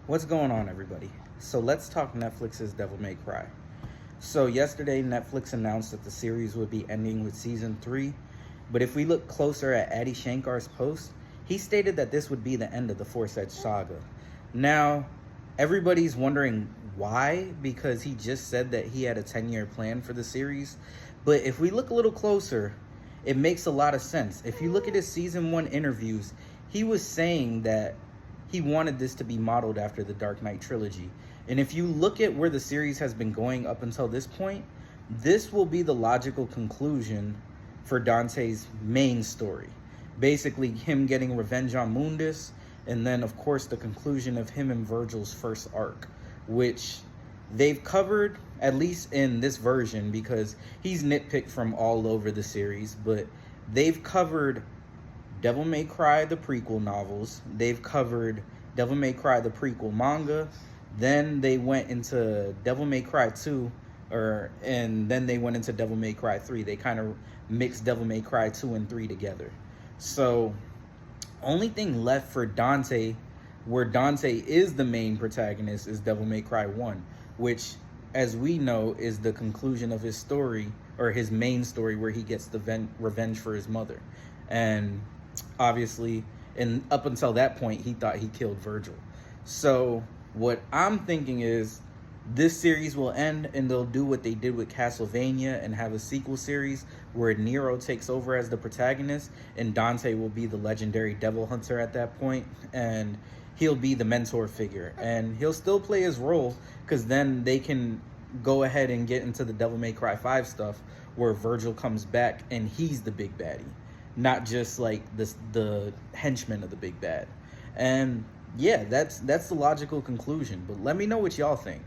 What's going on, everybody? So let's talk Netflix's Devil May Cry. So yesterday, Netflix announced that the series would be ending with season 3, but if we look closer at Adi Shankar's post, he stated that this would be the end of the Force Edge saga. Now, everybody's wondering why, because he just said that he had a 10-year plan for the series, but if we look a little closer, it makes a lot of sense. If you look at his season 1 interviews, he was saying that he wanted this to be modeled after the Dark Knight trilogy. And if you look at where the series has been going up until this point, this will be the logical conclusion for Dante's main story. Basically, him getting revenge on Mundus, and then, of course, the conclusion of him and Virgil's first arc, which they've covered, at least in this version, because he's nitpicked from all over the series, but they've covered Devil May Cry, the prequel novels. They've covered Devil May Cry, the prequel manga. Then they went into Devil May Cry 2, and then they went into Devil May Cry 3. They kind of mixed Devil May Cry 2 and 3 together. So, only thing left for Dante, where Dante is the main protagonist, is Devil May Cry 1, which, as we know, is the conclusion of his story, or his main story, where he gets the revenge for his mother. And obviously, and up until that point, he thought he killed Virgil. So what I'm thinking is this series will end and they'll do what they did with Castlevania and have a sequel series where Nero takes over as the protagonist and Dante will be the legendary devil hunter at that point, and he'll be the mentor figure, and he'll still play his role, because then they can go ahead and get into the Devil May Cry 5 stuff where Virgil comes back and he's the big baddie, not just like the henchman of the big bad. And yeah, that's the logical conclusion. But let me know what y'all think.